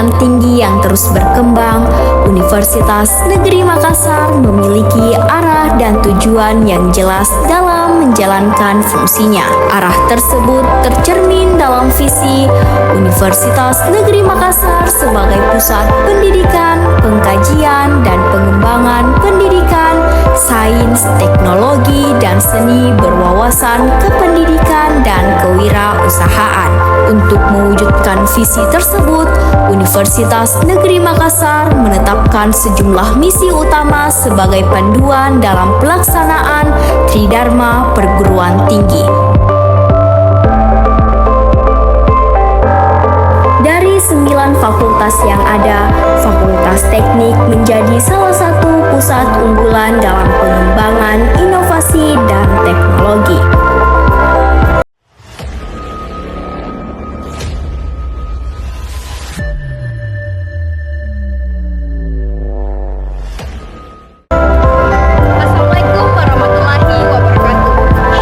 pendidikan tinggi yang terus berkembang, Universitas Negeri Makassar memiliki arah dan tujuan yang jelas dalam menjalankan fungsinya. Arah tersebut tercermin dalam visi Universitas Negeri Makassar sebagai pusat pendidikan, pengkajian, dan pengembangan pendidikan, sains, teknologi, dan seni berwawasan kependidikan dan kewirausahaan. Untuk mewujudkan visi tersebut, Universitas Negeri Makassar menetapkan sejumlah misi utama sebagai panduan dalam pelaksanaan Tridharma Perguruan Tinggi. Dari 9 fakultas yang ada, Fakultas Teknik menjadi salah satu pusat unggulan dalam pengembangan inovasi dan teknologi. Assalamualaikum warahmatullahi wabarakatuh.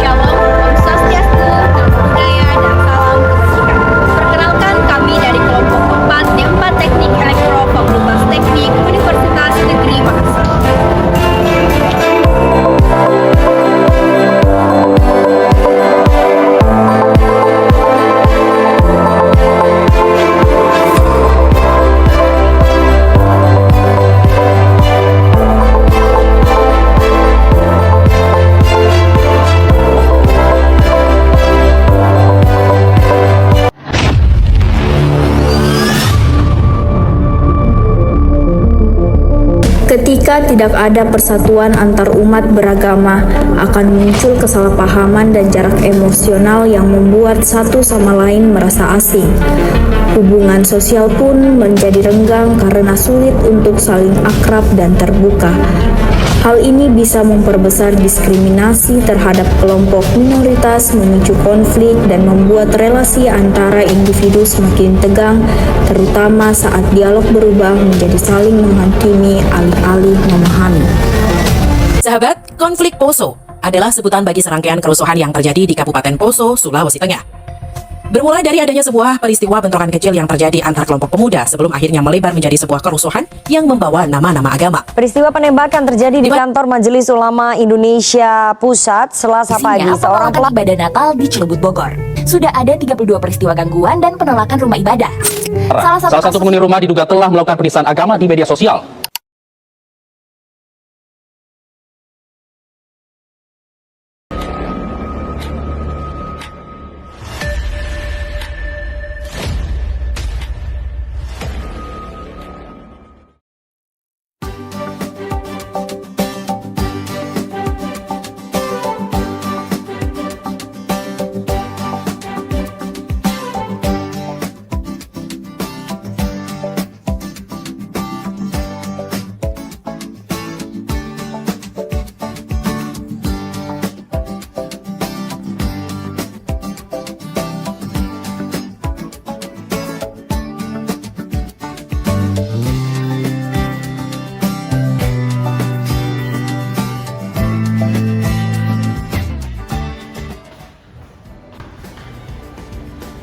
Shalom, Om Swastiastu, Namo Buddhaya, dan salam kebajikan. Perkenalkan, kami dari kelompok 4 D4 Teknik Elektro Fakultas Teknik Universitas Negeri Makassar. Ketika tidak ada persatuan antar umat beragama, akan muncul kesalahpahaman dan jarak emosional yang membuat satu sama lain merasa asing. Hubungan sosial pun menjadi renggang karena sulit untuk saling akrab dan terbuka. Hal ini bisa memperbesar diskriminasi terhadap kelompok minoritas, memicu konflik, dan membuat relasi antara individu semakin tegang, terutama saat dialog berubah menjadi saling menghakimi alih-alih memahami. Sahabat, konflik Poso adalah sebutan bagi serangkaian kerusuhan yang terjadi di Kabupaten Poso, Sulawesi Tengah. Bermula dari adanya sebuah peristiwa bentrokan kecil yang terjadi antar kelompok pemuda sebelum akhirnya melebar menjadi sebuah kerusuhan yang membawa nama-nama agama. Peristiwa penembakan terjadi di kantor Majelis Ulama Indonesia Pusat Selasa pagi. Seorang pelaku ibadah Natal di Cilebut, Bogor. Sudah ada 32 peristiwa gangguan dan penolakan rumah ibadah. Salah satu penghuni rumah diduga telah melakukan penistaan agama di media sosial.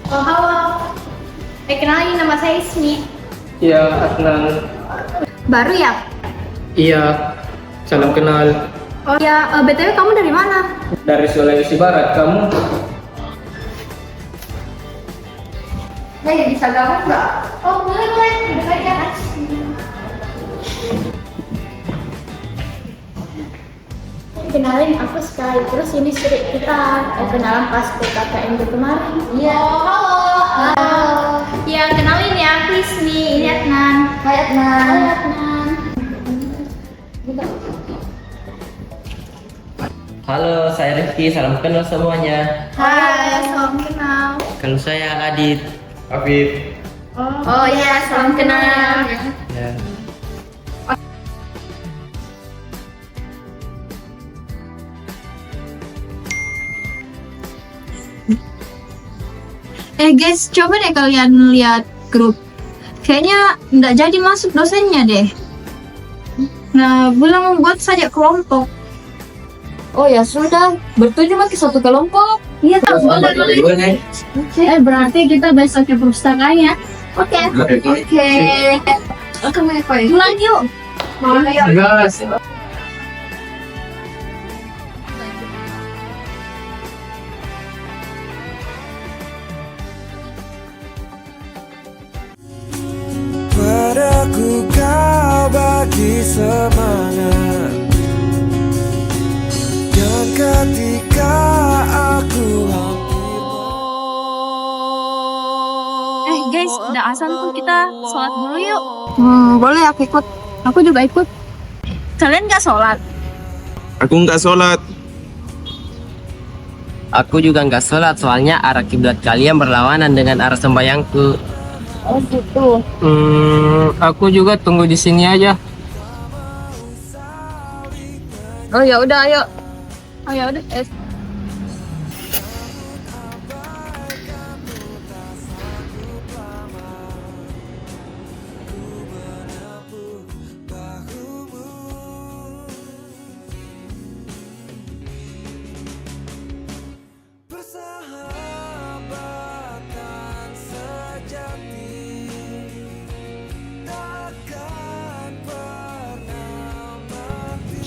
Oh, halo. Kenalin, nama saya Ismi. Ya, Adnan. Baru ya? Iya, salam kenal. Oh ya, BTW kamu dari mana? Dari Sulawesi Barat, kamu? Bisa gabung nggak? Oh, boleh, duduk aja. Kenalin, aku Sky. Terus ini Sri, kita kenalan pas PKKMB kemarin. Iya. Oh, halo. Ya, kenalin ya, aku Ismi. Ini Adnan. Hai Adnan. Hai Adnan. Halo, saya Rifki. Salam kenal semuanya. Hai, salam kenal. Kalau saya Adit. Afif. Oh ya, salam kenal. Ya. Guys, coba deh kalian lihat grup. Kayaknya nggak jadi masuk dosennya deh. Nah, Bula membuat saja kelompok. Oh ya sudah, bertujuh ke satu kelompok. Iya, boleh. Berarti kita besok ke perpustakanya. Oke. Pulang yuk. Gas. Padaku kau bagi semangat, dan ketika aku Guys, udah azan tuh, kita sholat dulu yuk. Boleh aku ikut. Aku juga ikut. Kalian nggak sholat? Aku nggak sholat. Aku juga nggak sholat soalnya arah kiblat kalian berlawanan dengan arah sembayangku. Oh gitu. Aku juga tunggu di sini aja. Oh ya udah, ayo. Oh ya udah. persahabatan sejati takkan pernah mati.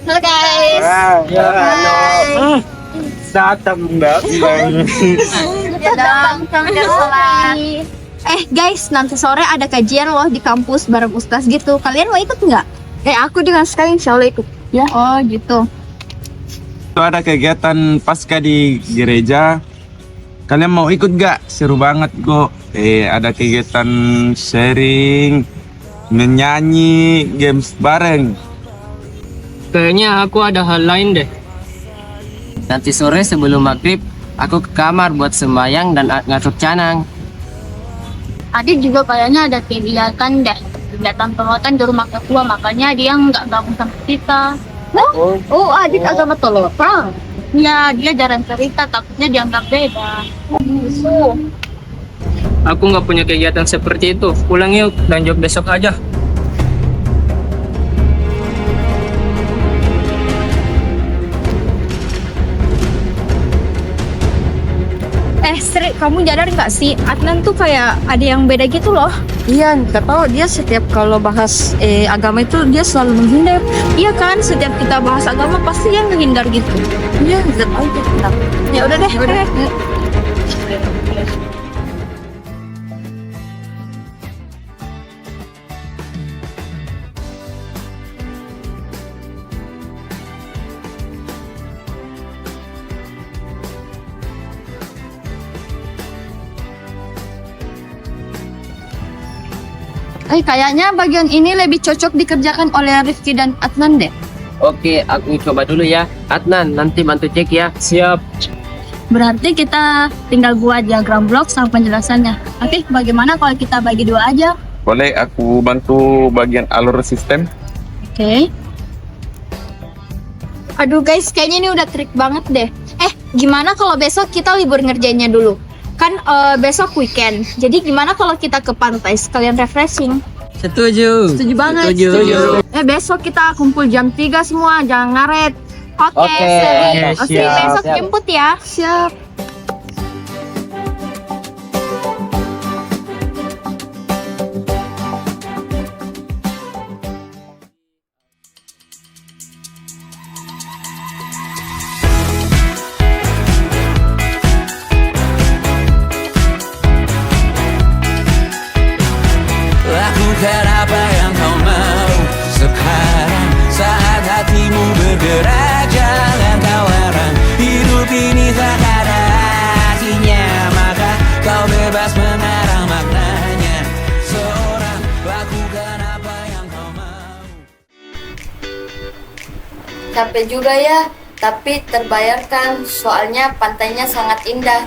Halo guys. Datang. Datang udah sholat. Guys, nanti sore ada kajian loh di kampus bareng Ustaz gitu. Kalian mau ikut nggak? Aku dengan sekali insya Allah ikut. Ya. Oh gitu. Itu ada kegiatan pasca di gereja. Kalian mau ikut gak? Seru banget kok. Ada kegiatan sharing, menyanyi, games bareng. Kayaknya aku ada hal lain deh. Nanti sore sebelum maghrib, aku ke kamar buat sembayang dan ngatur canang. Adit juga kayaknya ada kegiatan deh. Kegiatan perawatan di rumah ketua, makanya dia nggak gabung sama kita. Oh, Adit agama tolotang. Ya, dia jarang cerita, takutnya dianggap beda. Aku nggak punya kegiatan seperti itu. Pulang yuk, lanjut besok aja. Sri, kamu sadar nggak sih? Adnan tuh kayak ada yang beda gitu loh. Iya, nggak tahu dia setiap kalau bahas agama itu dia selalu menghindar. Iya kan, setiap kita bahas agama pasti dia menghindar gitu. Iya, nggak tahu dia kenapa. Ya udah deh. Kayaknya bagian ini lebih cocok dikerjakan oleh Rifki dan Adnan deh. Oke, aku coba dulu ya. Adnan, nanti bantu cek ya. Siap. Berarti kita tinggal buat diagram blok sama penjelasannya. Oke, bagaimana kalau kita bagi dua aja? Boleh aku bantu bagian alur sistem? Oke. Aduh guys, kayaknya ini udah trik banget deh. Gimana kalau besok kita libur ngerjainnya dulu? Kan besok weekend. Jadi gimana kalau kita ke pantai sekalian refreshing? Setuju. Setuju banget. Setuju. Besok kita kumpul jam 3 semua, jangan ngaret. Oke, Oke, siap. besok Siap. jemput ya. Siap. Lakukan apa yang kau mau sekarang, saat hatimu bergerak, jangan kau larang. Hidup ini tak ada artinya, maka kau bebas mengarang maknanya. Seorang lakukan apa yang kau mau. Capek juga ya, tapi terbayarkan, soalnya pantainya sangat indah.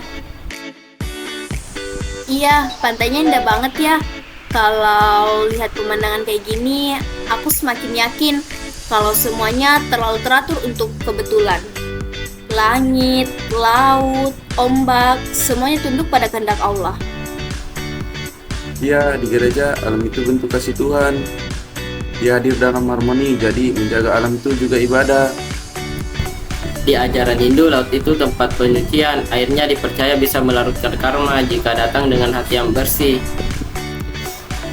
Iya, pantainya indah banget ya. Kalau lihat pemandangan kayak gini, aku semakin yakin kalau semuanya terlalu teratur untuk kebetulan. Langit, laut, ombak, semuanya tunduk pada kehendak Allah. Ya, di gereja alam itu bentuk kasih Tuhan. Dia hadir dalam harmoni, jadi menjaga alam itu juga ibadah. Di ajaran Hindu, laut itu tempat penyucian. Airnya dipercaya bisa melarutkan karma jika datang dengan hati yang bersih.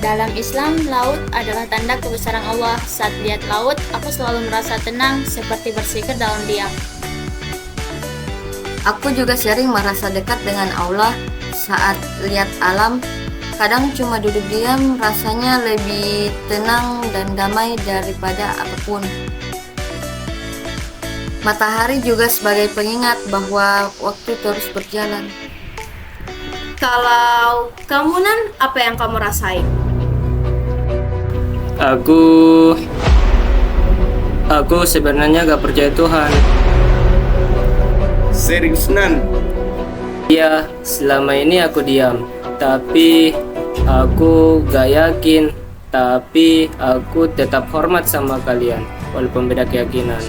Dalam Islam, laut adalah tanda kebesaran Allah. Saat lihat laut, aku selalu merasa tenang, seperti bersikir dalam diam. Aku juga sering merasa dekat dengan Allah saat lihat alam. Kadang cuma duduk diam, rasanya lebih tenang dan damai daripada apapun. Matahari juga sebagai pengingat bahwa waktu terus berjalan. Kalau kamu, Nan, apa yang kamu rasain? Aku sebenarnya gak percaya Tuhan. Serius, Nan? Iya, selama ini aku diam. Tapi aku gak yakin. Tapi aku tetap hormat sama kalian, walaupun beda keyakinan.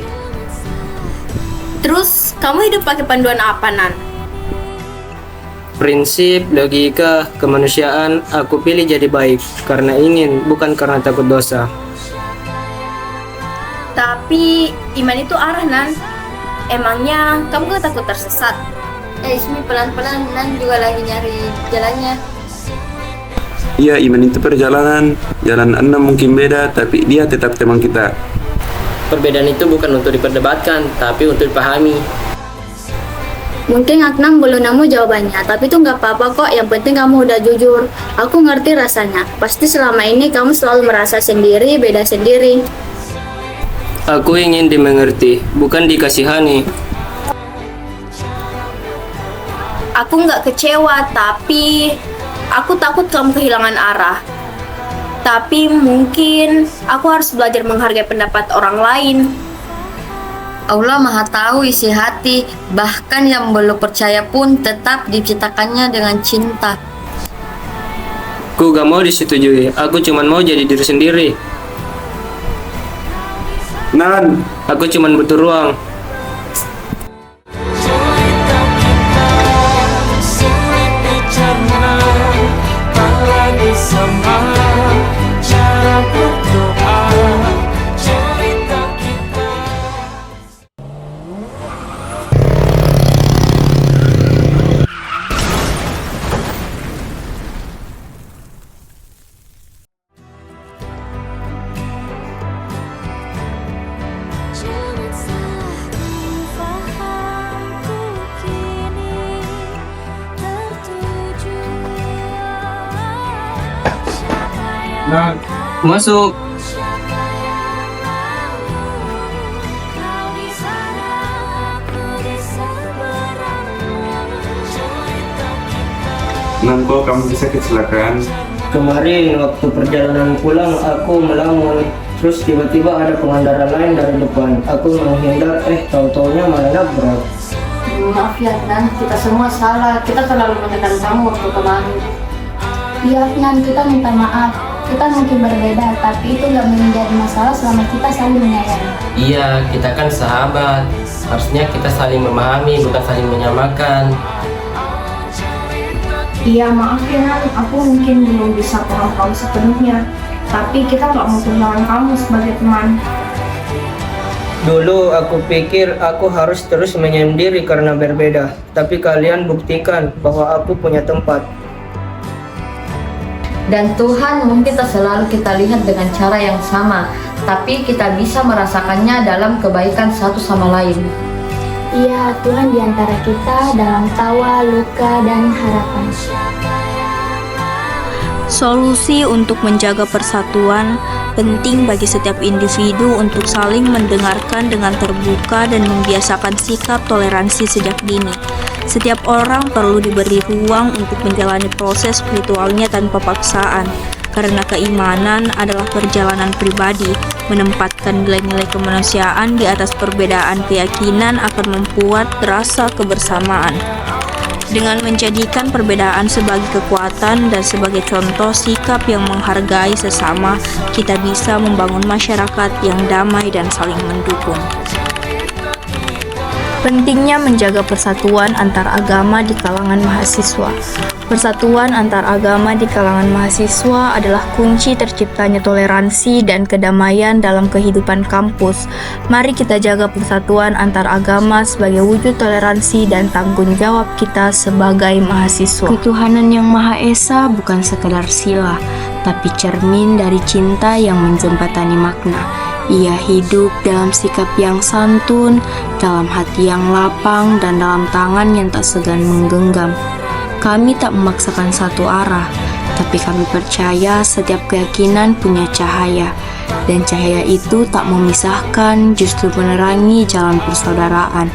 Terus, kamu hidup pakai panduan apa, Nan? Prinsip, logika, kemanusiaan, aku pilih jadi baik karena ingin, bukan karena takut dosa. Tapi, iman itu arah, Nan. Emangnya kamu gak takut tersesat? Ismi pelan-pelan, Nan juga lagi nyari jalannya. Iya, iman itu perjalanan. Jalan Anda mungkin beda, tapi dia tetap teman kita. Perbedaan itu bukan untuk diperdebatkan, tapi untuk dipahami. Mungkin Adnan belum nemu jawabannya, tapi itu nggak apa-apa kok. Yang penting kamu udah jujur. Aku ngerti rasanya. Pasti selama ini kamu selalu merasa sendiri, beda sendiri. Aku ingin dimengerti, bukan dikasihani. Aku nggak kecewa, tapi aku takut kamu kehilangan arah. Tapi mungkin aku harus belajar menghargai pendapat orang lain. Allah Maha Tahu isi hati, bahkan yang belum percaya pun tetap diciptakannya dengan cinta. Aku gak mau disetujui, aku cuma mau jadi diri sendiri. Nan, aku cuma butuh ruang. Nan. Masuk. Nan, kok kamu bisa kecelakaan? Kemarin waktu perjalanan pulang aku melamun. Terus tiba-tiba ada pengendara lain dari depan. Aku menghindar, tahu-taunya malah nabrak. Maaf ya Nan, kita semua salah. Kita terlalu menekan kamu waktu kemarin. Iya Nan, kita minta maaf. Kita mungkin berbeda, tapi itu nggak menjadi masalah selama kita saling menyayangi. Iya, kita kan sahabat. Harusnya kita saling memahami, bukan saling menyamakan. Iya, maaf ya Nan, aku mungkin belum bisa paham kamu sepenuhnya. Tapi kita nggak mau kehilangan kamu sebagai teman. Dulu aku pikir aku harus terus menyendiri karena berbeda. Tapi kalian buktikan bahwa aku punya tempat. Dan Tuhan mungkin tak selalu kita lihat dengan cara yang sama, tapi kita bisa merasakannya dalam kebaikan satu sama lain. Iya, Tuhan di antara kita dalam tawa, luka, dan harapan. Solusi untuk menjaga persatuan penting bagi setiap individu untuk saling mendengarkan dengan terbuka dan membiasakan sikap toleransi sejak dini. Setiap orang perlu diberi ruang untuk menjalani proses spiritualnya tanpa paksaan, karena keimanan adalah perjalanan pribadi. Menempatkan nilai-nilai kemanusiaan di atas perbedaan keyakinan akan membuat rasa kebersamaan. Dengan menjadikan perbedaan sebagai kekuatan dan sebagai contoh sikap yang menghargai sesama, kita bisa membangun masyarakat yang damai dan saling mendukung. Pentingnya menjaga persatuan antar agama di kalangan mahasiswa. Persatuan antar agama di kalangan mahasiswa adalah kunci terciptanya toleransi dan kedamaian dalam kehidupan kampus. Mari kita jaga persatuan antar agama sebagai wujud toleransi dan tanggung jawab kita sebagai mahasiswa. Ketuhanan yang Maha Esa bukan sekedar sila, tapi cermin dari cinta yang menjembatani makna. Ia hidup dalam sikap yang santun, dalam hati yang lapang, dan dalam tangan yang tak segan menggenggam. Kami tak memaksakan satu arah, tapi kami percaya setiap keyakinan punya cahaya, dan cahaya itu tak memisahkan, justru menerangi jalan persaudaraan.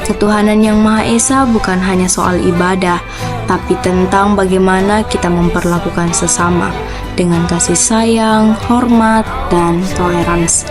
Ketuhanan yang Maha Esa bukan hanya soal ibadah, tapi tentang bagaimana kita memperlakukan sesama dengan kasih sayang, hormat, dan toleransi.